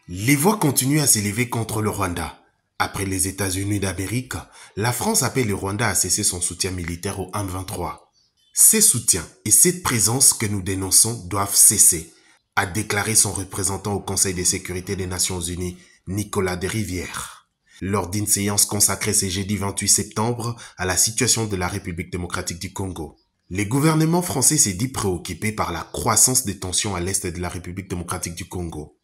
Les voix continuent à s'élever contre le Rwanda. Après les États-Unis d'Amérique, la France appelle le Rwanda à cesser son soutien militaire au M23. Ces soutiens et cette présence que nous dénonçons doivent cesser, a déclaré son représentant au Conseil de sécurité des Nations Unies, Nicolas Desrivières, lors d'une séance consacrée ce jeudi 28 septembre à la situation de la République démocratique du Congo. Le gouvernement français s'est dit préoccupé par la croissance des tensions à l'est de la République démocratique du Congo.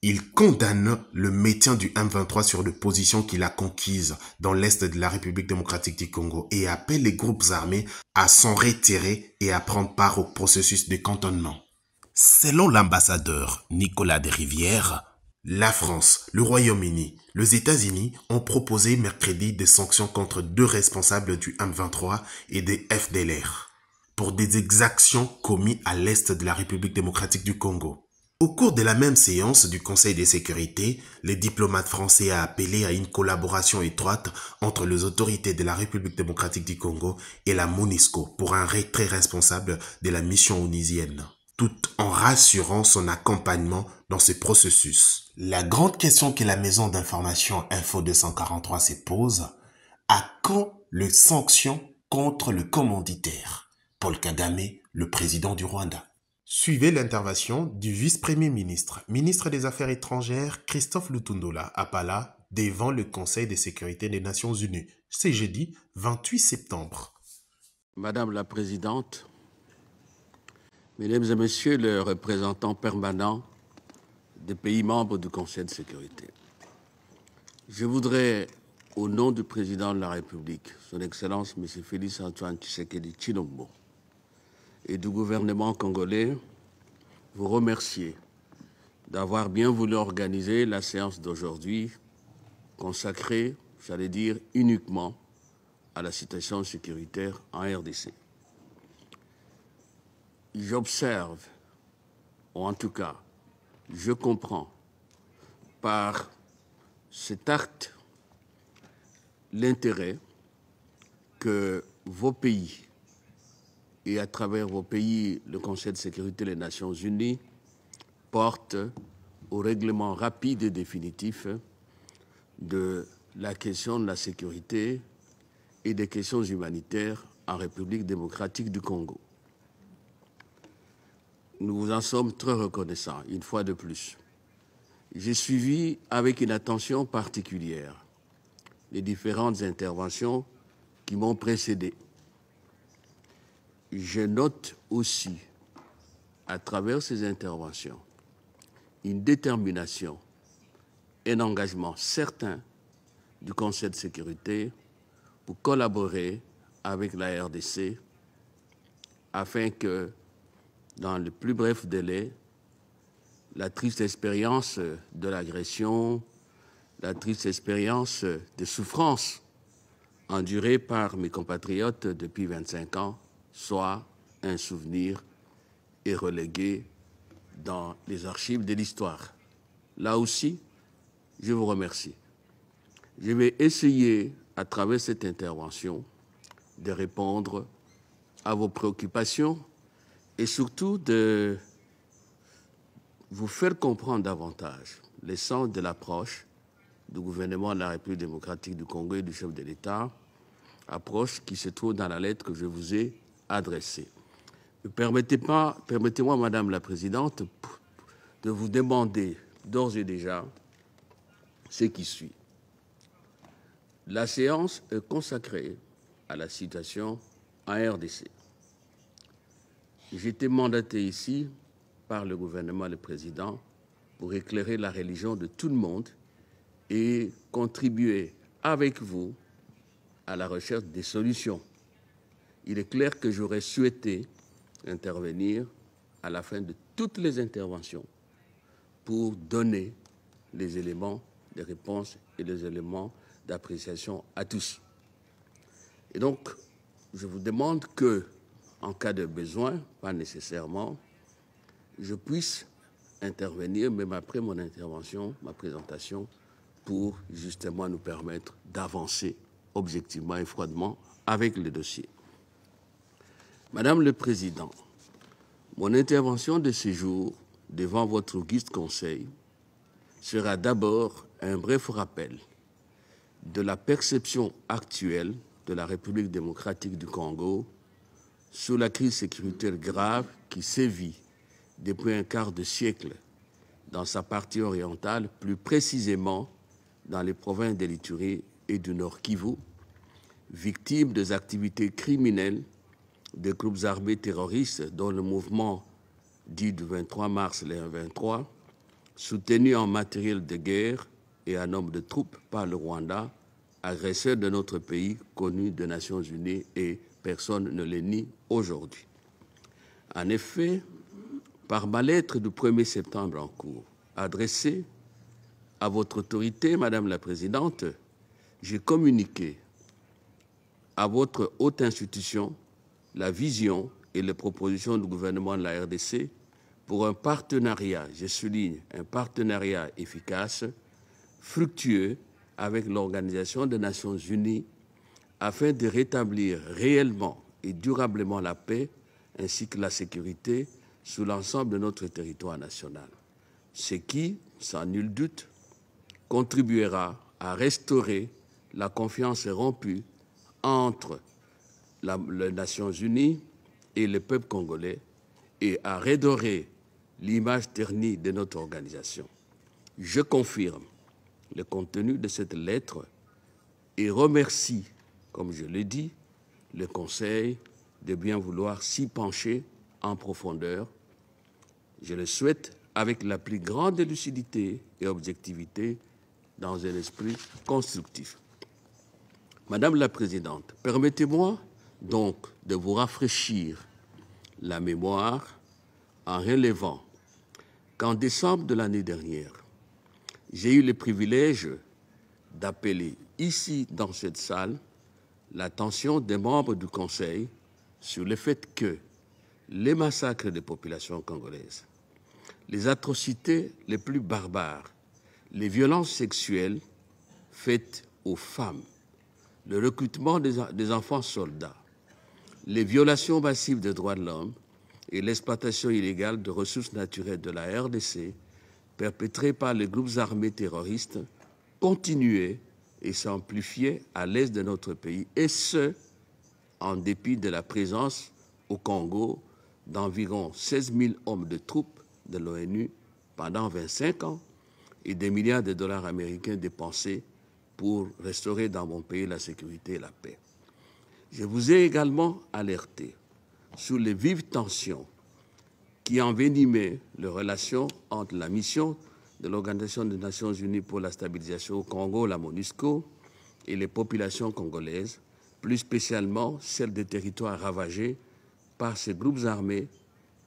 Il condamne le maintien du M23 sur les positions qu'il a conquises dans l'est de la République démocratique du Congo et appelle les groupes armés à s'en retirer et à prendre part au processus de cantonnement. Selon l'ambassadeur Nicolas Desrivières, la France, le Royaume-Uni, les États-Unis ont proposé mercredi des sanctions contre 2 responsables du M23 et des FDLR pour des exactions commises à l'est de la République démocratique du Congo. Au cours de la même séance du Conseil de sécurité, le diplomate français a appelé à une collaboration étroite entre les autorités de la République démocratique du Congo et la MONUSCO pour un retrait responsable de la mission onusienne, tout en rassurant son accompagnement dans ce processus. La grande question que la maison d'information Info 243 se pose, à quand les sanctions contre le commanditaire Paul Kagame, le président du Rwanda? Suivez l'intervention du vice-premier ministre, ministre des Affaires étrangères, Christophe Lutundola Apala, devant le Conseil de sécurité des Nations Unies, ce jeudi 28 septembre. Madame la Présidente, Mesdames et Messieurs les représentants permanents des pays membres du Conseil de sécurité, je voudrais, au nom du Président de la République, Son Excellence M. Félix Antoine Tshisekedi Tshilombo, et du gouvernement congolais, vous remercier d'avoir bien voulu organiser la séance d'aujourd'hui consacrée, j'allais dire, uniquement à la situation sécuritaire en RDC. J'observe, ou en tout cas, je comprends par cet acte l'intérêt que vos pays, et à travers vos pays, le Conseil de sécurité des Nations Unies, porte au règlement rapide et définitif de la question de la sécurité et des questions humanitaires en République démocratique du Congo. Nous vous en sommes très reconnaissants, une fois de plus. J'ai suivi avec une attention particulière les différentes interventions qui m'ont précédé. Je note aussi, à travers ces interventions, une détermination, un engagement certain du Conseil de sécurité pour collaborer avec la RDC afin que, dans le plus bref délai, la triste expérience de l'agression, la triste expérience de souffrance endurée par mes compatriotes depuis 25 ans soit un souvenir et relégué dans les archives de l'histoire. Là aussi, je vous remercie. Je vais essayer, à travers cette intervention, de répondre à vos préoccupations et surtout de vous faire comprendre davantage le sens de l'approche du gouvernement de la République démocratique du Congo et du chef de l'État, approche qui se trouve dans la lettre que je vous ai adressée. Permettez-moi, Madame la Présidente, de vous demander d'ores et déjà ce qui suit. La séance est consacrée à la situation en RDC. J'ai été mandaté ici par le gouvernement et le président pour éclairer la religion de tout le monde et contribuer avec vous à la recherche des solutions. Il est clair que j'aurais souhaité intervenir à la fin de toutes les interventions pour donner les éléments de réponse et les éléments d'appréciation à tous. Et donc, je vous demande que, en cas de besoin, pas nécessairement, je puisse intervenir, même après mon intervention, ma présentation, pour justement nous permettre d'avancer objectivement et froidement avec le dossier. Madame le Président, mon intervention de ce jour devant votre auguste conseil sera d'abord un bref rappel de la perception actuelle de la République démocratique du Congo sous la crise sécuritaire grave qui sévit depuis un quart de siècle dans sa partie orientale, plus précisément dans les provinces de l'Ituri et du Nord Kivu, victimes des activités criminelles des groupes armés terroristes dont le mouvement dit du 23 mars le 23, soutenu en matériel de guerre et en nombre de troupes par le Rwanda, agresseur de notre pays, connu des Nations Unies, et personne ne le nie aujourd'hui. En effet, par ma lettre du 1er septembre en cours, adressée à votre autorité, Madame la Présidente, j'ai communiqué à votre haute institution la vision et les propositions du gouvernement de la RDC pour un partenariat, je souligne, un partenariat efficace, fructueux avec l'Organisation des Nations Unies afin de rétablir réellement et durablement la paix ainsi que la sécurité sur l'ensemble de notre territoire national, ce qui, sans nul doute, contribuera à restaurer la confiance rompue entre les Nations Unies et le peuple congolais et à redorer l'image ternie de notre organisation. Je confirme le contenu de cette lettre et remercie, comme je l'ai dit, le Conseil de bien vouloir s'y pencher en profondeur. Je le souhaite avec la plus grande lucidité et objectivité dans un esprit constructif. Madame la Présidente, permettez-moi donc de vous rafraîchir la mémoire en relevant qu'en décembre de l'année dernière, j'ai eu le privilège d'appeler ici, dans cette salle, l'attention des membres du Conseil sur le fait que les massacres des populations congolaises, les atrocités les plus barbares, les violences sexuelles faites aux femmes, le recrutement des enfants soldats, les violations massives des droits de l'homme et l'exploitation illégale de ressources naturelles de la RDC perpétrées par les groupes armés terroristes continuaient et s'amplifiaient à l'est de notre pays, et ce, en dépit de la présence au Congo d'environ 16 000 hommes de troupes de l'ONU pendant 25 ans et des milliards de dollars américains dépensés pour restaurer dans mon pays la sécurité et la paix. Je vous ai également alerté sur les vives tensions qui envenimaient les relations entre la mission de l'Organisation des Nations Unies pour la stabilisation au Congo, la MONUSCO, et les populations congolaises, plus spécialement celles des territoires ravagés par ces groupes armés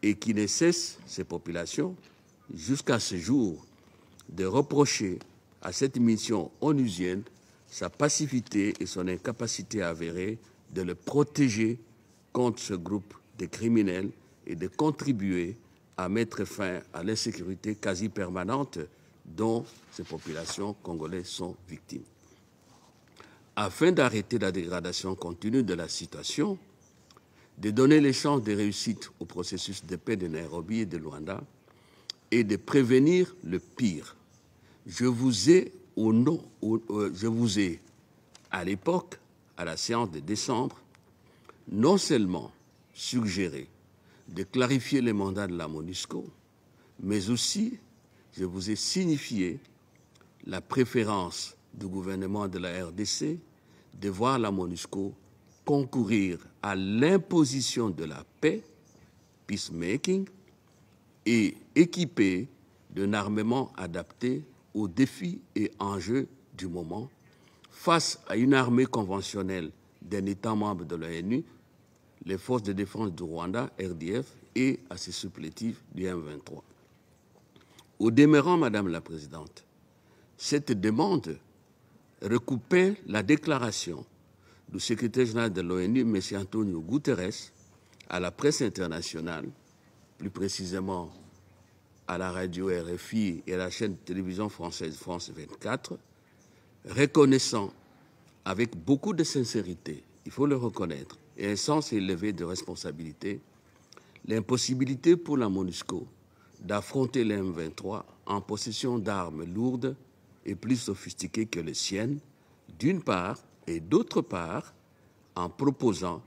et qui ne cessent, ces populations, jusqu'à ce jour, de reprocher à cette mission onusienne sa passivité et son incapacité avérée de le protéger contre ce groupe de criminels et de contribuer à mettre fin à l'insécurité quasi permanente dont ces populations congolaises sont victimes. Afin d'arrêter la dégradation continue de la situation, de donner les chances de réussite au processus de paix de Nairobi et de Luanda et de prévenir le pire, je vous ai, à l'époque, à la séance de décembre, non seulement suggéré de clarifier les mandats de la MONUSCO, mais aussi je vous ai signifié la préférence du gouvernement de la RDC de voir la MONUSCO concourir à l'imposition de la paix, peacemaking, et équipée d'un armement adapté aux défis et enjeux du moment face à une armée conventionnelle d'un État membre de l'ONU, les forces de défense du Rwanda, RDF, et à ses supplétifs du M23. Au demeurant, Madame la Présidente, cette demande recoupait la déclaration du secrétaire général de l'ONU, M. Antonio Guterres, à la presse internationale, plus précisément à la radio RFI et à la chaîne de télévision française France 24, reconnaissant avec beaucoup de sincérité, il faut le reconnaître, et un sens élevé de responsabilité, l'impossibilité pour la MONUSCO d'affronter les M23 en possession d'armes lourdes et plus sophistiquées que les siennes, d'une part, et d'autre part, en proposant,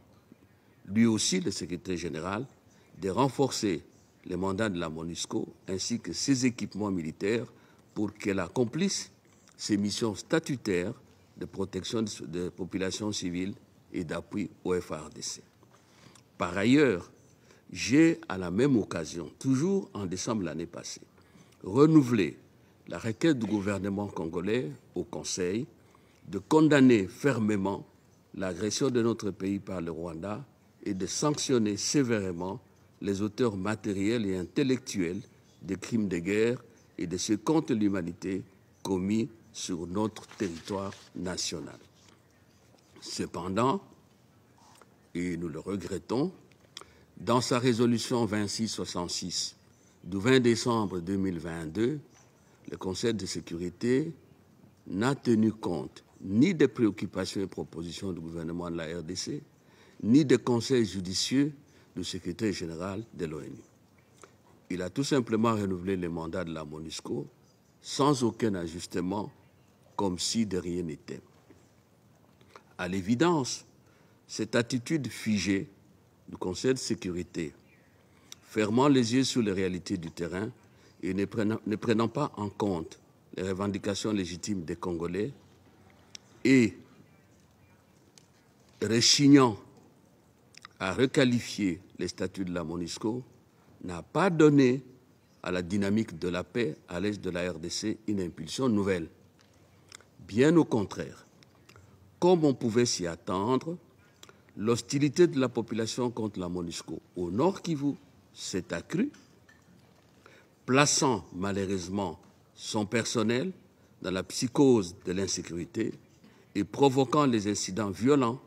lui aussi le secrétaire général, de renforcer les mandats de la MONUSCO ainsi que ses équipements militaires pour qu'elle accomplisse ses missions statutaires de protection des populations civiles et d'appui au FARDC. Par ailleurs, j'ai, à la même occasion, toujours en décembre l'année passée, renouvelé la requête du gouvernement congolais au Conseil de condamner fermement l'agression de notre pays par le Rwanda et de sanctionner sévèrement les auteurs matériels et intellectuels des crimes de guerre et de ceux contre l'humanité commis sur notre territoire national. Cependant, et nous le regrettons, dans sa résolution 2666 du 20 décembre 2022, le Conseil de sécurité n'a tenu compte ni des préoccupations et propositions du gouvernement de la RDC, ni des conseils judicieux du secrétaire général de l'ONU. Il a tout simplement renouvelé les mandats de la MONUSCO sans aucun ajustement, comme si de rien n'était. À l'évidence, cette attitude figée du Conseil de sécurité, fermant les yeux sur les réalités du terrain et ne prenant pas en compte les revendications légitimes des Congolais et rechignant à requalifier les statuts de la MONUSCO, n'a pas donné à la dynamique de la paix à l'est de la RDC une impulsion nouvelle. Bien au contraire, comme on pouvait s'y attendre, l'hostilité de la population contre la MONUSCO au Nord Kivu s'est accrue, plaçant malheureusement son personnel dans la psychose de l'insécurité et provoquant les incidents violents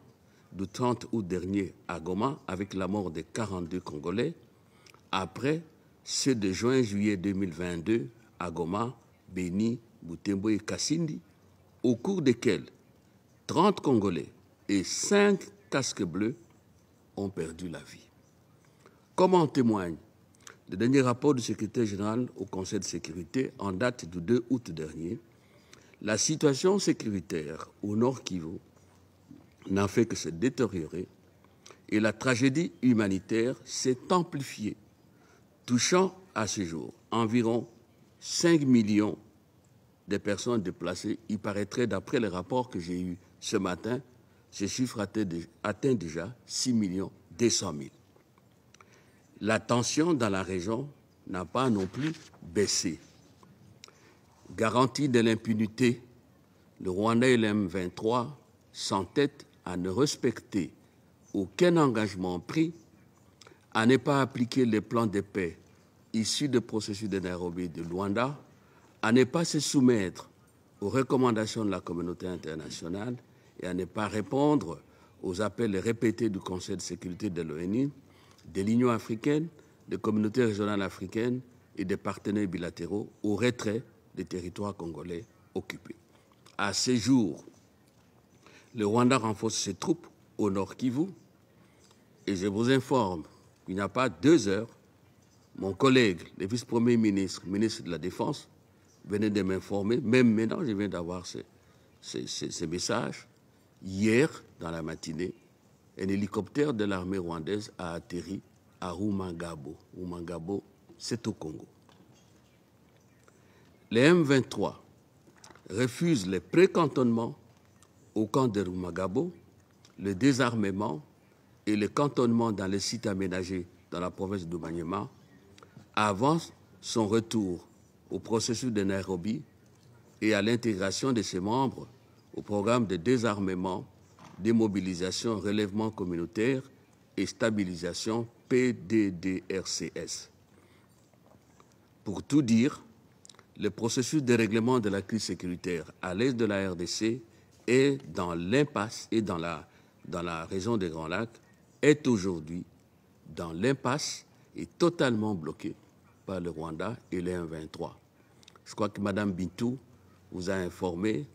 du 30 août dernier à Goma avec la mort de 42 Congolais, après ceux de juin-juillet 2022 à Goma, Beni, Butembo et Kasindi, au cours desquels 30 Congolais et 5 casques bleus ont perdu la vie. Comme en témoigne le dernier rapport du secrétaire général au Conseil de sécurité en date du 2 août dernier, la situation sécuritaire au Nord Kivu n'a fait que se détériorer et la tragédie humanitaire s'est amplifiée, touchant à ce jour environ 5 millions de personnes déplacées. Il paraîtrait, d'après les rapports que j'ai eus ce matin, ce chiffre atteint déjà 6 200 000. La tension dans la région n'a pas non plus baissé. Garantie de l'impunité, le Rwanda et le M23 s'entêtent à ne respecter aucun engagement pris, à ne pas appliquer les plans de paix issus du processus de Nairobi et de Luanda, à ne pas se soumettre aux recommandations de la communauté internationale et à ne pas répondre aux appels répétés du Conseil de sécurité de l'ONU, de l'Union africaine, des communautés régionales africaines et des partenaires bilatéraux au retrait des territoires congolais occupés. À ce jour, le Rwanda renforce ses troupes au Nord Kivu et je vous informe qu'il n'y a pas 2 heures, mon collègue, le vice-premier ministre, ministre de la Défense, venait de m'informer, même maintenant je viens d'avoir ces messages. Hier, dans la matinée, un hélicoptère de l'armée rwandaise a atterri à Rumangabo. Rumangabo, c'est au Congo. Les M23 refusent les précantonnements au camp de Rumangabo, le désarmement et le cantonnement dans les sites aménagés dans la province de Maniema avant son retour au processus de Nairobi et à l'intégration de ses membres au programme de désarmement, démobilisation, relèvement communautaire et stabilisation PDDRCS. Pour tout dire, le processus de règlement de la crise sécuritaire à l'est de la RDC est dans l'impasse et dans la région des Grands Lacs est aujourd'hui dans l'impasse et totalement bloqué par le Rwanda et les M23. Je crois que Mme Bintou vous a informé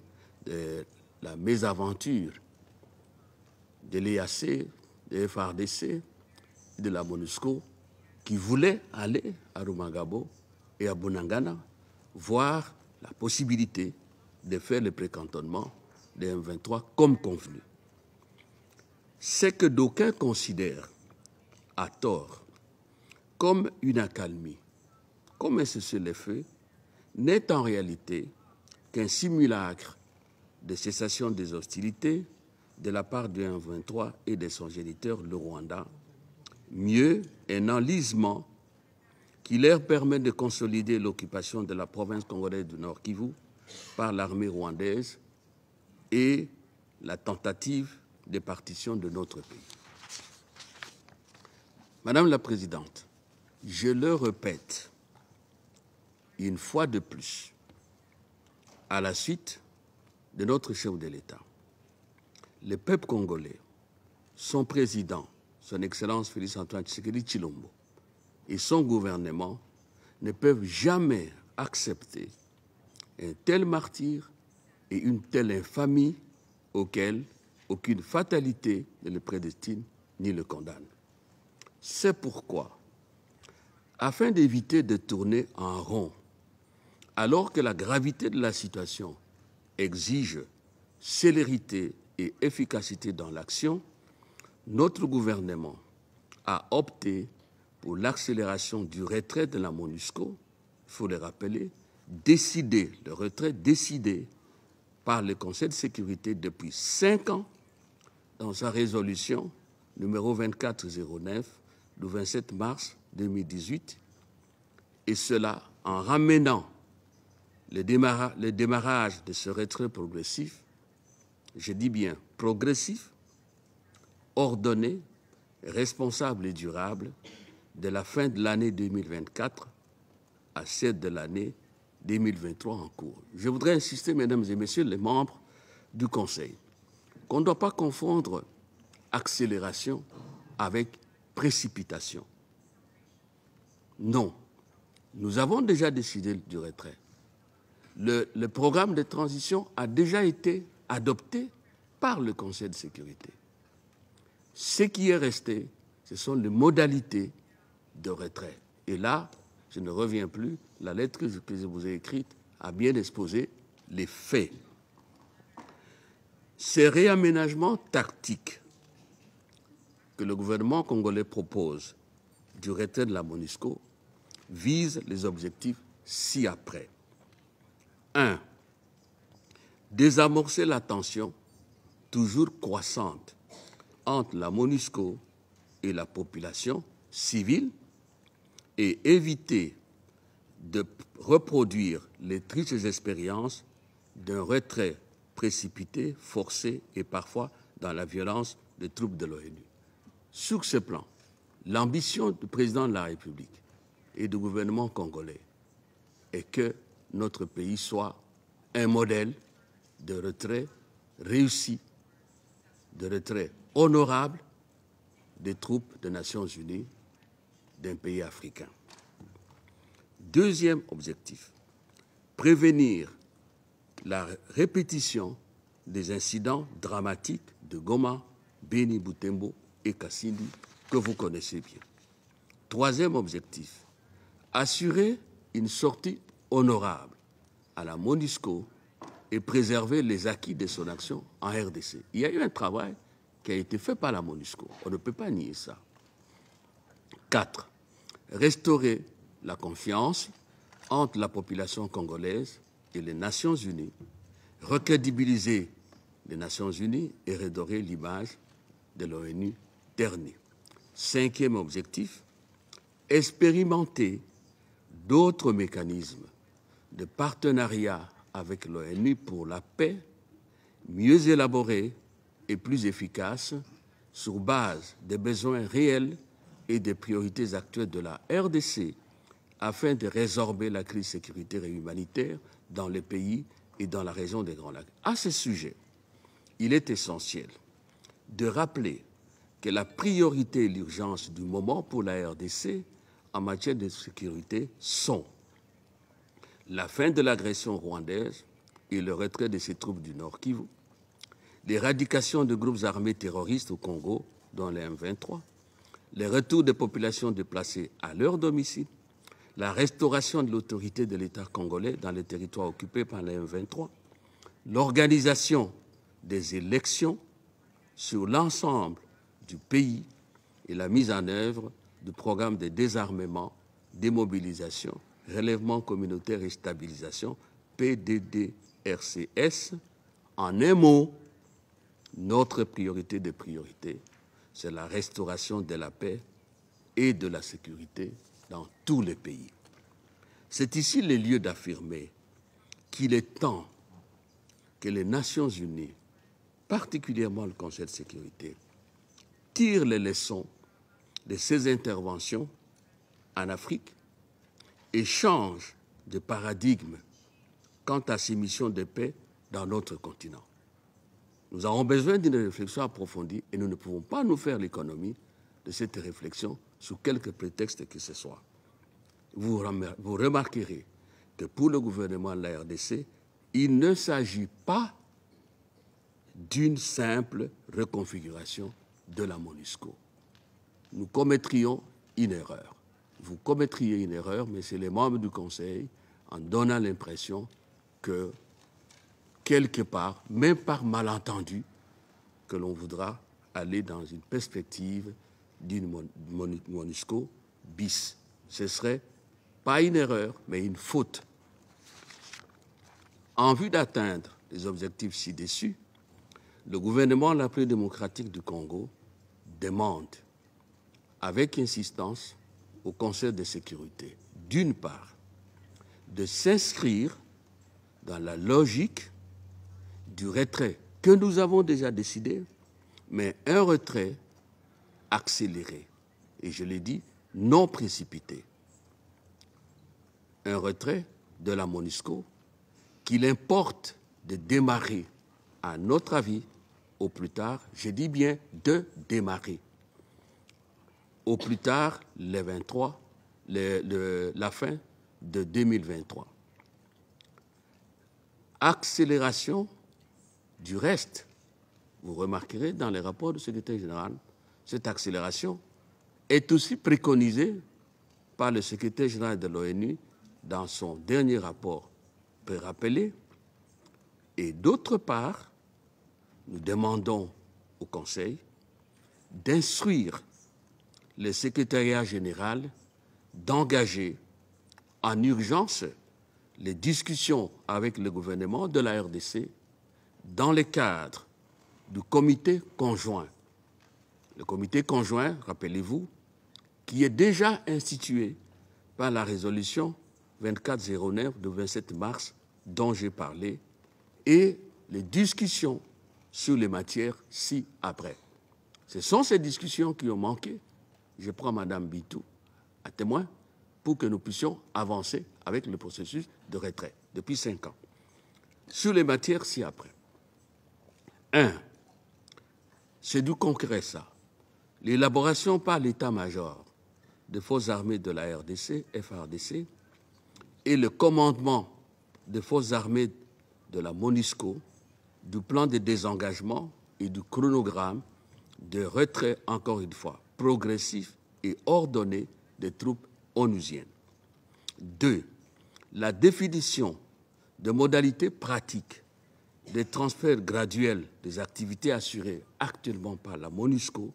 de la mésaventure de l'EAC, de FARDC, de la MONUSCO, qui voulaient aller à Rumangabo et à Bunagana voire la possibilité de faire le précantonnement des M23 comme convenu. C'est que d'aucuns considèrent, à tort, comme une accalmie, comme un cessez-le-feu, n'est en réalité qu'un simulacre de cessation des hostilités de la part du M23 et de son géniteur, le Rwanda, mieux un enlisement qui leur permet de consolider l'occupation de la province congolaise du Nord Kivu par l'armée rwandaise et la tentative de partition de notre pays. Madame la Présidente, je le répète une fois de plus, à la suite de notre chef de l'État, le peuple congolais, son président, son Excellence Félix-Antoine Tshisekedi Tshilombo, et son gouvernement ne peuvent jamais accepter un tel martyre et une telle infamie auquel aucune fatalité ne le prédestine ni le condamne. C'est pourquoi, afin d'éviter de tourner en rond, alors que la gravité de la situation exige célérité et efficacité dans l'action, notre gouvernement a opté pour l'accélération du retrait de la MONUSCO, il faut le rappeler, le retrait décidé par le Conseil de sécurité depuis 5 ans dans sa résolution numéro 2409 du 27 mars 2018, et cela en ramenant le démarrage de ce retrait progressif, je dis bien progressif, ordonné, responsable et durable, de la fin de l'année 2024 à celle de l'année 2023 en cours. Je voudrais insister, mesdames et messieurs les membres du Conseil, qu'on ne doit pas confondre accélération avec précipitation. Non, nous avons déjà décidé du retrait. Le programme de transition a déjà été adopté par le Conseil de sécurité. Ce qui est resté, ce sont les modalités de retrait. Et là, je ne reviens plus, la lettre que je vous ai écrite a bien exposé les faits. Ces réaménagements tactiques que le gouvernement congolais propose du retrait de la MONUSCO visent les objectifs ci-après. 1. Désamorcer la tension toujours croissante entre la MONUSCO et la population civile et éviter de reproduire les tristes expériences d'un retrait précipité, forcé et parfois dans la violence des troupes de l'ONU. Sur ce plan, l'ambition du président de la République et du gouvernement congolais est que notre pays soit un modèle de retrait réussi, de retrait honorable des troupes des Nations Unies d'un pays africain. Deuxième objectif, prévenir la répétition des incidents dramatiques de Goma, Beni, Butembo et Kasindi que vous connaissez bien. Troisième objectif, assurer une sortie honorable à la MONUSCO et préserver les acquis de son action en RDC. Il y a eu un travail qui a été fait par la MONUSCO. On ne peut pas nier ça. 4. Restaurer la confiance entre la population congolaise et les Nations Unies, recrédibiliser les Nations Unies et redorer l'image de l'ONU ternie. 5e objectif, expérimenter d'autres mécanismes de partenariat avec l'ONU pour la paix, mieux élaborés et plus efficaces sur base des besoins réels et des priorités actuelles de la RDC afin de résorber la crise sécuritaire et humanitaire dans le pays et dans la région des Grands Lacs. À ce sujet, il est essentiel de rappeler que la priorité et l'urgence du moment pour la RDC en matière de sécurité sont la fin de l'agression rwandaise et le retrait de ses troupes du Nord Kivu, l'éradication de groupes armés terroristes au Congo, dont les M23, le retour des populations déplacées à leur domicile, la restauration de l'autorité de l'État congolais dans les territoires occupés par les M23, l'organisation des élections sur l'ensemble du pays et la mise en œuvre du programme de désarmement, démobilisation, relèvement communautaire et stabilisation, PDDRCS. En un mot, notre priorité des priorités, c'est la restauration de la paix et de la sécurité dans tous les pays. C'est ici le lieu d'affirmer qu'il est temps que les Nations Unies, particulièrement le Conseil de sécurité, tirent les leçons de ces interventions en Afrique et changent de paradigme quant à ces missions de paix dans notre continent. Nous avons besoin d'une réflexion approfondie et nous ne pouvons pas nous faire l'économie de cette réflexion sous quelque prétexte que ce soit. Vous remarquerez que pour le gouvernement de la RDC, il ne s'agit pas d'une simple reconfiguration de la MONUSCO. Nous commettrions une erreur. Vous commettriez une erreur, mais c'est les membres du Conseil, en donnant l'impression que, quelque part, même par malentendu, que l'on voudra aller dans une perspective d'une MONUSCO bis. Ce serait pas une erreur, mais une faute. En vue d'atteindre les objectifs ci-dessus, le gouvernement la plus démocratique du Congo demande, avec insistance, au Conseil de sécurité, d'une part, de s'inscrire dans la logique du retrait que nous avons déjà décidé, mais un retrait accéléré, et je l'ai dit, non précipité. Un retrait de la MONUSCO qu'il importe de démarrer, à notre avis, au plus tard, je dis bien de démarrer, au plus tard les 23, la fin de 2023. Accélération du reste, vous remarquerez dans les rapports du secrétaire général, cette accélération est aussi préconisée par le secrétaire général de l'ONU dans son dernier rapport pré-rappelé. Et d'autre part, nous demandons au Conseil d'instruire le secrétariat général d'engager en urgence les discussions avec le gouvernement de la RDC dans le cadre du comité conjoint. Le comité conjoint, rappelez-vous, qui est déjà institué par la résolution 2409 du 27 mars dont j'ai parlé et les discussions sur les matières ci-après. Ce sont ces discussions qui ont manqué. Je prends Mme Bitou à témoin pour que nous puissions avancer avec le processus de retrait depuis 5 ans. Sur les matières ci-après. 1. C'est du concret ça. L'élaboration par l'état-major des forces armées de la RDC, FARDC, et le commandement des forces armées de la MONUSCO du plan de désengagement et du chronogramme de retrait, encore une fois, progressif et ordonné des troupes onusiennes. 2. La définition de modalités pratiques des transferts graduels des activités assurées actuellement par la MONUSCO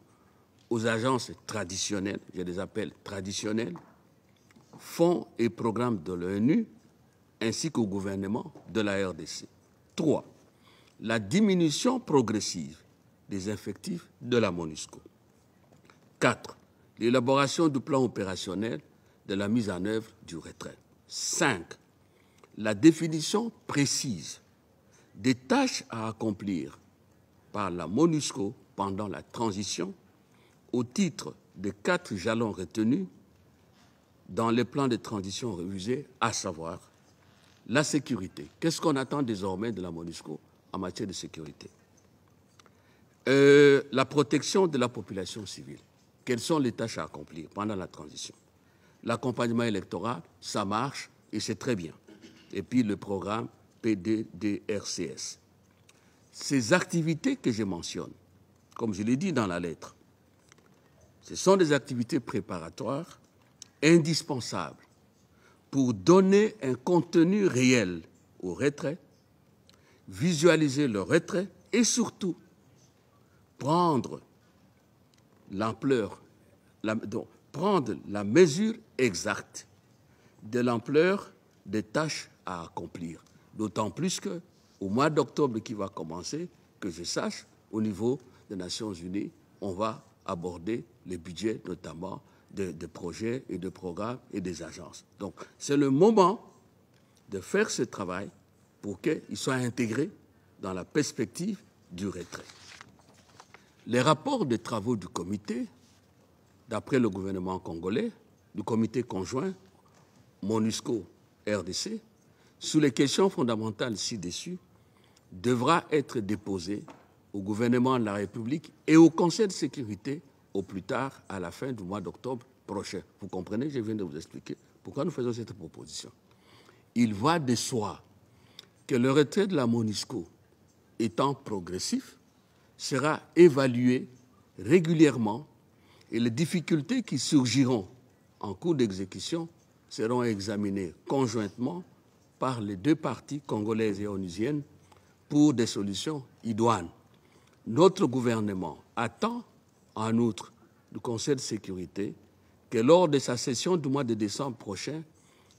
aux agences traditionnelles, je les appelle traditionnelles, fonds et programmes de l'ONU, ainsi qu'au gouvernement de la RDC. 3. La diminution progressive des effectifs de la MONUSCO. 4. L'élaboration du plan opérationnel de la mise en œuvre du retrait. 5. La définition précise des tâches à accomplir par la MONUSCO pendant la transition au titre des 4 jalons retenus dans les plans de transition révisés, à savoir la sécurité. Qu'est-ce qu'on attend désormais de la MONUSCO en matière de sécurité? La protection de la population civile. Quelles sont les tâches à accomplir pendant la transition? L'accompagnement électoral, ça marche et c'est très bien. Et puis le programme PDDRCS. Ces activités que je mentionne, comme je l'ai dit dans la lettre, ce sont des activités préparatoires indispensables pour donner un contenu réel au retrait, visualiser le retrait et surtout prendre l'ampleur, prendre la mesure exacte de l'ampleur des tâches à accomplir. D'autant plus qu'au mois d'octobre qui va commencer, que je sache, au niveau des Nations Unies, on va aborder les budgets notamment de projets et de programmes et des agences. Donc c'est le moment de faire ce travail pour qu'il soit intégré dans la perspective du retrait. Les rapports des travaux du comité, d'après le gouvernement congolais, du comité conjoint MONUSCO-RDC, sur les questions fondamentales ci-dessus, devra être déposé au gouvernement de la République et au Conseil de sécurité au plus tard à la fin du mois d'octobre prochain. Vous comprenez, je viens de vous expliquer pourquoi nous faisons cette proposition. Il va de soi que le retrait de la MONUSCO, étant progressif, sera évalué régulièrement et les difficultés qui surgiront en cours d'exécution seront examinées conjointement par les deux parties congolaises et onusiennes pour des solutions idoines. Notre gouvernement attend, en outre, du Conseil de sécurité que lors de sa session du mois de décembre prochain,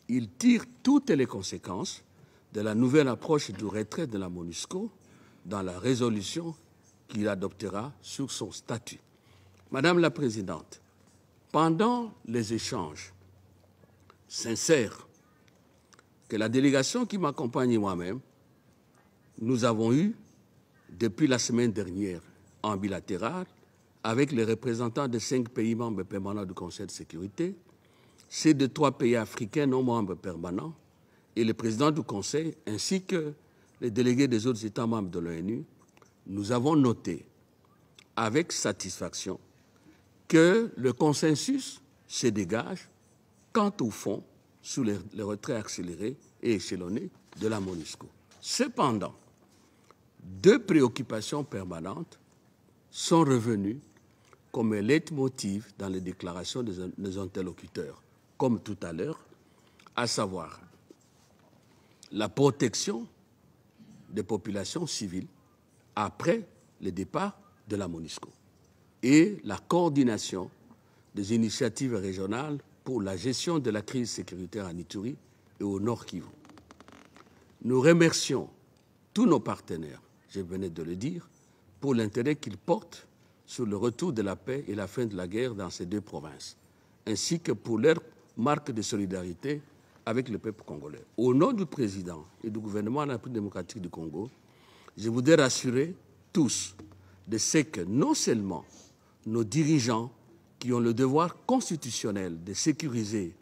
il tire toutes les conséquences de la nouvelle approche du retrait de la MONUSCO dans la résolution qu'il adoptera sur son statut. Madame la Présidente, pendant les échanges sincères que la délégation qui m'accompagne et moi-même, nous avons eus depuis la semaine dernière en bilatéral avec les représentants des 5 pays membres permanents du Conseil de sécurité, ces 3 pays africains non membres permanents et le président du Conseil ainsi que les délégués des autres États membres de l'ONU, nous avons noté avec satisfaction que le consensus se dégage quant au fond sur le retrait accéléré et échelonné de la MONUSCO. Cependant, 2 préoccupations permanentes sont revenues comme un leitmotiv dans les déclarations des interlocuteurs, comme tout à l'heure, à savoir la protection des populations civiles après le départ de la MONUSCO et la coordination des initiatives régionales pour la gestion de la crise sécuritaire en Ituri et au Nord Kivu. Nous remercions tous nos partenaires, je venais de le dire, pour l'intérêt qu'ils portent sur le retour de la paix et la fin de la guerre dans ces 2 provinces, ainsi que pour leur marque de solidarité avec le peuple congolais. Au nom du président et du gouvernement de la République démocratique du Congo, je voudrais rassurer tous de ce que non seulement nos dirigeants qui ont le devoir constitutionnel de sécuriser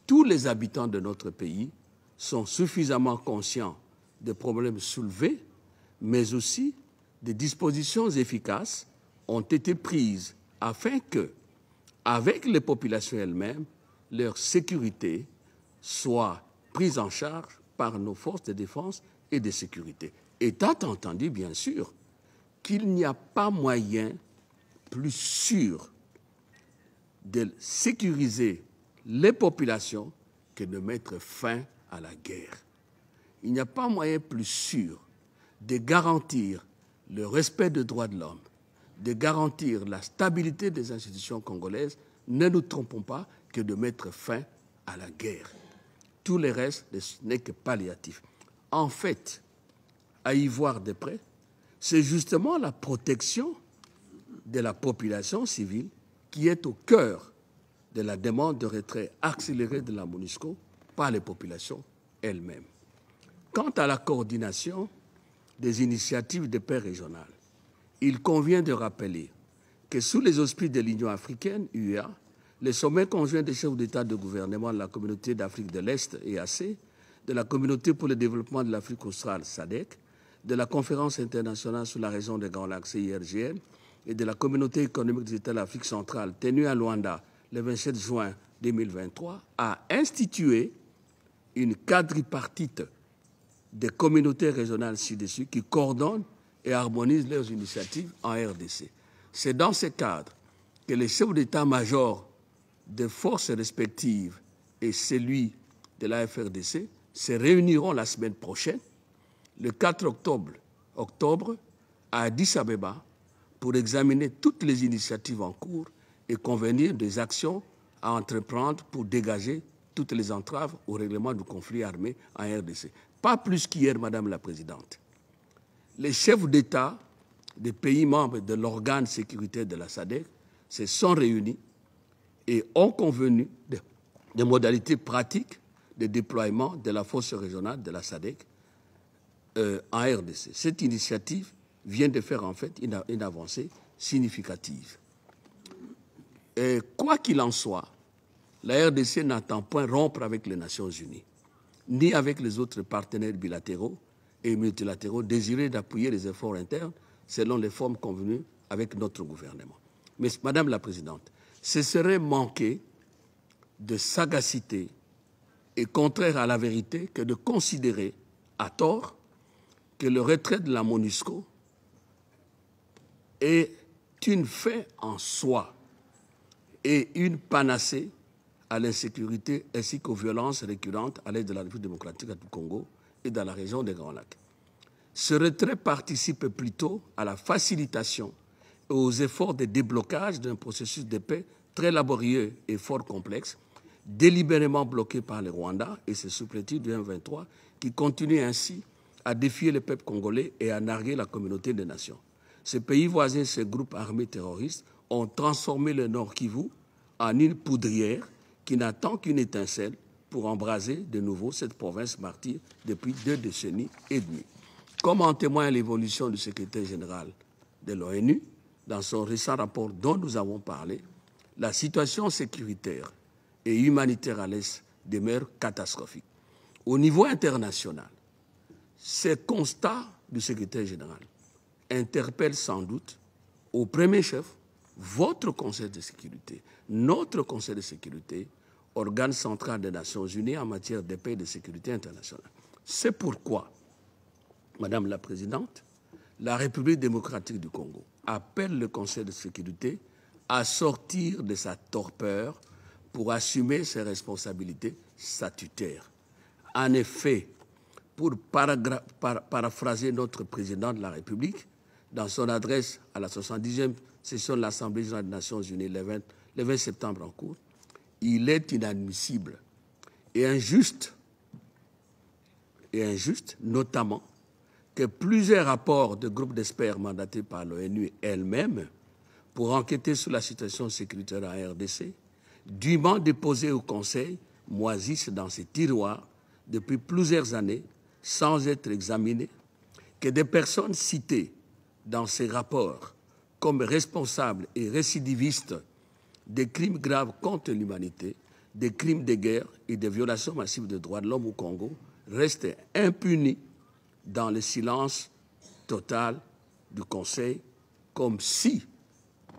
tous les habitants de notre pays sont suffisamment conscients des problèmes soulevés, mais aussi des dispositions efficaces ont été prises afin que, avec les populations elles-mêmes, leur sécurité soit prise en charge par nos forces de défense et de sécurité. Étant entendu, bien sûr, qu'il n'y a pas moyen plus sûr de sécuriser les populations que de mettre fin à la guerre. Il n'y a pas moyen plus sûr de garantir le respect des droits de l'homme, de garantir la stabilité des institutions congolaises, ne nous trompons pas, que de mettre fin à la guerre. Tout le reste n'est que palliatif. En fait, à y voir de près, c'est justement la protection de la population civile qui est au cœur de la demande de retrait accéléré de la MONUSCO par les populations elles-mêmes. Quant à la coordination des initiatives de paix régionales, il convient de rappeler que sous les auspices de l'Union africaine, UEA, les sommets conjoints des chefs d'État de gouvernement de la Communauté d'Afrique de l'Est, EAC, de la Communauté pour le développement de l'Afrique australe, SADC, de la Conférence internationale sur la région des Grands Lacs, CIRGL, et de la Communauté économique des États de l'Afrique centrale, tenue à Luanda le 27 juin 2023, a institué une quadripartite des communautés régionales ci-dessus qui coordonnent et harmonisent leurs initiatives en RDC. C'est dans ce cadre que les chefs d'état-major des forces respectives et celui de la FRDC se réuniront la semaine prochaine, le 4 octobre, à Addis Abeba, pour examiner toutes les initiatives en cours et convenir des actions à entreprendre pour dégager toutes les entraves au règlement du conflit armé en RDC. Pas plus qu'hier, Madame la Présidente. Les chefs d'État des pays membres de l'organe sécuritaire de la SADC se sont réunis et ont convenu des modalités pratiques de déploiement de la force régionale de la SADC en RDC. Cette initiative vient de faire en fait une avancée significative. Et quoi qu'il en soit, la RDC n'entend point rompre avec les Nations Unies, ni avec les autres partenaires bilatéraux et multilatéraux désirés d'appuyer les efforts internes selon les formes convenues avec notre gouvernement. Mais, Madame la Présidente, ce serait manquer de sagacité et contraire à la vérité que de considérer, à tort, que le retrait de la MONUSCO est une fin en soi et une panacée à l'insécurité ainsi qu'aux violences récurrentes à l'est de la République démocratique du Congo et dans la région des Grands Lacs. Ce retrait participe plutôt à la facilitation et aux efforts de déblocage d'un processus de paix très laborieux et fort complexe, délibérément bloqué par le Rwanda et ses sous-préfets du M23, qui continuent ainsi à défier le peuple congolais et à narguer la communauté des nations. Ces pays voisins, ces groupes armés terroristes, ont transformé le Nord Kivu en une poudrière qui n'attend qu'une étincelle pour embraser de nouveau cette province martyre depuis 2 décennies et demie. Comme en témoigne l'évolution du secrétaire général de l'ONU, dans son récent rapport dont nous avons parlé, la situation sécuritaire et humanitaire à l'Est demeure catastrophique. Au niveau international, ces constats du secrétaire général interpellent sans doute au premier chef votre Conseil de sécurité, notre Conseil de sécurité, organe central des Nations Unies en matière de paix et de sécurité internationale. C'est pourquoi, Madame la Présidente, la République démocratique du Congo appelle le Conseil de sécurité à sortir de sa torpeur pour assumer ses responsabilités statutaires. En effet, pour paraphraser notre président de la République, dans son adresse à la 70e session de l'Assemblée générale des Nations Unies le 20 septembre en cours, il est inadmissible et injuste, notamment, que plusieurs rapports de groupes d'experts mandatés par l'ONU elle-même pour enquêter sur la situation sécuritaire en RDC, dûment déposés au Conseil, moisissent dans ces tiroirs depuis plusieurs années sans être examinés, que des personnes citées dans ces rapports comme responsables et récidivistes des crimes graves contre l'humanité, des crimes de guerre et des violations massives des droits de l'homme au Congo restent impunis dans le silence total du Conseil, comme si,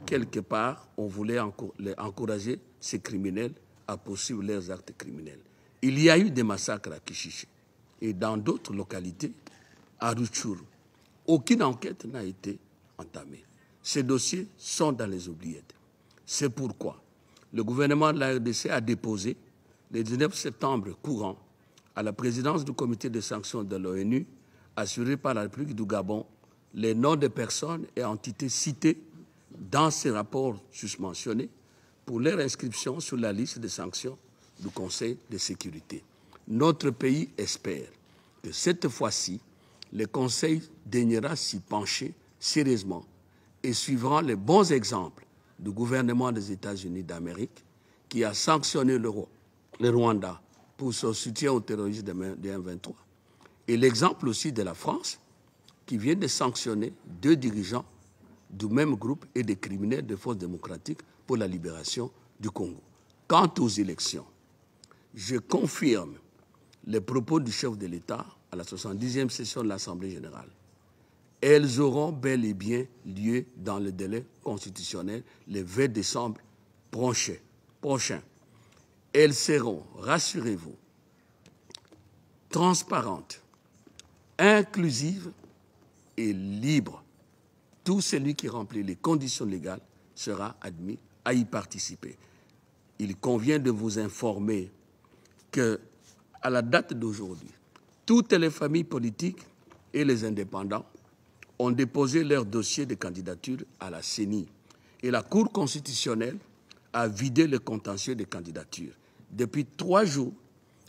quelque part, on voulait encourager ces criminels à poursuivre leurs actes criminels. Il y a eu des massacres à Kishiché et dans d'autres localités, à Rutshuru. Aucune enquête n'a été entamée. Ces dossiers sont dans les oubliettes. C'est pourquoi le gouvernement de la RDC a déposé, le 19 septembre courant, à la présidence du comité de sanctions de l'ONU, assuré par la République du Gabon, les noms des personnes et entités citées dans ces rapports susmentionnés pour leur inscription sur la liste des sanctions du Conseil de sécurité. Notre pays espère que cette fois-ci, le Conseil daignera s'y pencher sérieusement et suivra les bons exemples du gouvernement des États-Unis d'Amérique qui a sanctionné le Rwanda pour son soutien au terrorisme de M23 et l'exemple aussi de la France qui vient de sanctionner 2 dirigeants du même groupe et des criminels de forces démocratiques pour la libération du Congo. Quant aux élections, je confirme les propos du chef de l'État à la 70e session de l'Assemblée générale. Elles auront bel et bien lieu dans le délai constitutionnel le 20 décembre prochain. Elles seront, rassurez-vous, transparentes, inclusives et libres. Tout celui qui remplit les conditions légales sera admis à y participer. Il convient de vous informer que à la date d'aujourd'hui, toutes les familles politiques et les indépendants ont déposé leur dossier de candidature à la CENI. Et la Cour constitutionnelle a vidé le contentieux des candidatures. Depuis 3 jours,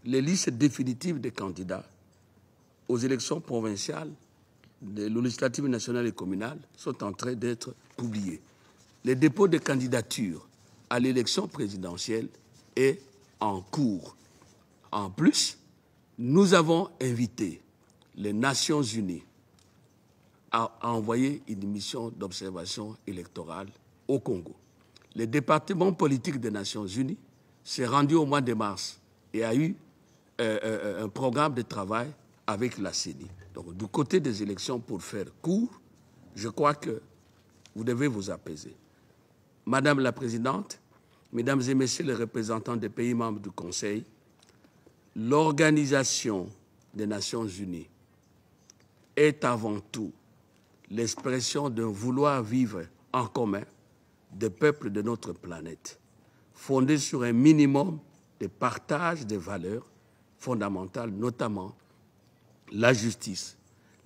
les listes définitives des candidats aux élections provinciales, les législatives nationales et communales sont en train d'être publiées. Le dépôt de candidature à l'élection présidentielle est en cours. En plus, nous avons invité les Nations Unies à envoyer une mission d'observation électorale au Congo. Le département politique des Nations Unies s'est rendu au mois de mars et a eu un programme de travail avec la CENI. Donc, du côté des élections, pour faire court, je crois que vous devez vous apaiser. Madame la Présidente, Mesdames et Messieurs les représentants des pays membres du Conseil, l'Organisation des Nations Unies est avant tout l'expression d'un vouloir vivre en commun des peuples de notre planète, fondé sur un minimum de partage des valeurs fondamentales, notamment la justice,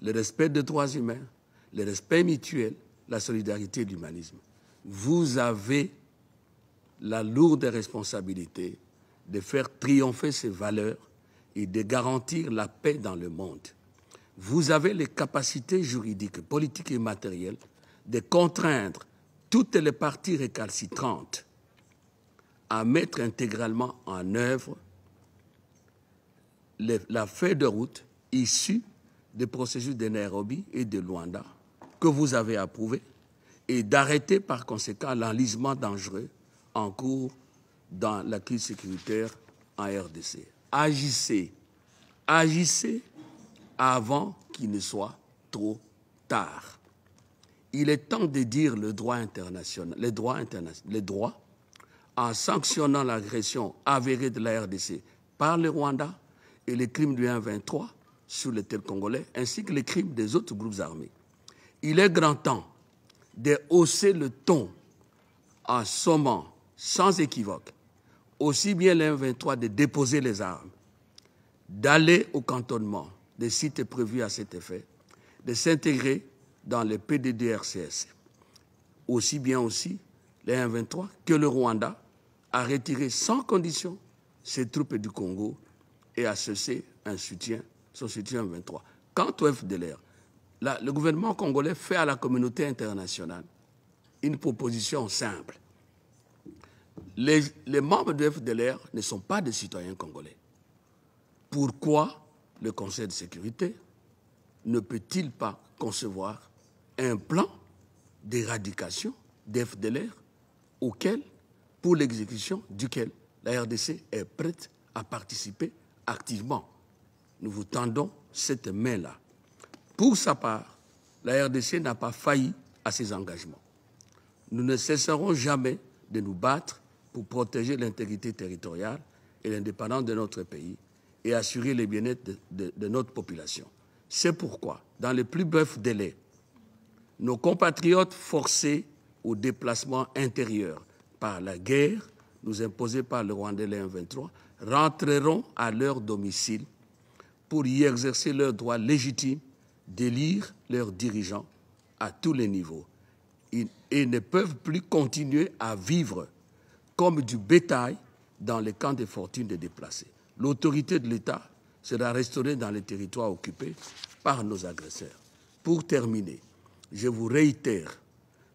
le respect des droits humains, le respect mutuel, la solidarité et l'humanisme. Vous avez la lourde responsabilité de faire triompher ces valeurs et de garantir la paix dans le monde. Vous avez les capacités juridiques, politiques et matérielles de contraindre toutes les parties récalcitrantes à mettre intégralement en œuvre la feuille de route issue des processus de Nairobi et de Luanda que vous avez approuvé et d'arrêter par conséquent l'enlisement dangereux en cours dans la crise sécuritaire en RDC. Agissez avant qu'il ne soit trop tard. Il est temps de dire le droit international, les droits en sanctionnant l'agression avérée de la RDC par le Rwanda et les crimes du 1-23 sur le territoire congolais, ainsi que les crimes des autres groupes armés. Il est grand temps de hausser le ton en sommant sans équivoque aussi bien le 1-23 de déposer les armes, d'aller au cantonnement des sites prévus à cet effet, de s'intégrer dans les PDDRCS, aussi bien aussi les 1-23 que le Rwanda a retiré sans condition ses troupes du Congo et a cessé son soutien 23. Quant au FDLR, le gouvernement congolais fait à la communauté internationale une proposition simple. Les membres du FDLR ne sont pas des citoyens congolais. Pourquoi le Conseil de sécurité ne peut-il pas concevoir un plan d'éradication des FDLR pour l'exécution duquel la RDC est prête à participer activement? Nous vous tendons cette main-là. Pour sa part, la RDC n'a pas failli à ses engagements. Nous ne cesserons jamais de nous battre pour protéger l'intégrité territoriale et l'indépendance de notre pays et assurer le bien-être de notre population. C'est pourquoi, dans les plus brefs délais, nos compatriotes forcés au déplacement intérieur par la guerre nous imposée par le Rwandais le 1-23 rentreront à leur domicile pour y exercer leur droit légitime d'élire leurs dirigeants à tous les niveaux et ne peuvent plus continuer à vivre comme du bétail dans les camps de fortune des déplacés. L'autorité de l'État sera restaurée dans les territoires occupés par nos agresseurs. Pour terminer, je vous réitère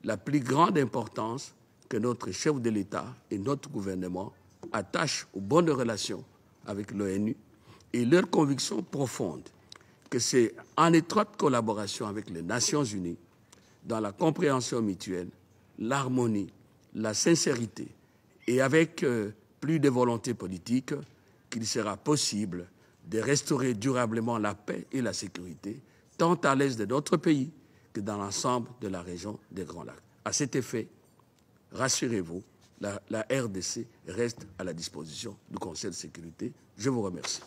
la plus grande importance que notre chef de l'État et notre gouvernement attachent aux bonnes relations avec l'ONU et leur conviction profonde que c'est en étroite collaboration avec les Nations Unies, dans la compréhension mutuelle, l'harmonie, la sincérité et avec plus de volonté politique qu'il sera possible de restaurer durablement la paix et la sécurité, tant à l'est de notre pays que dans l'ensemble de la région des Grands Lacs. À cet effet, rassurez-vous, la RDC reste à la disposition du Conseil de sécurité. Je vous remercie.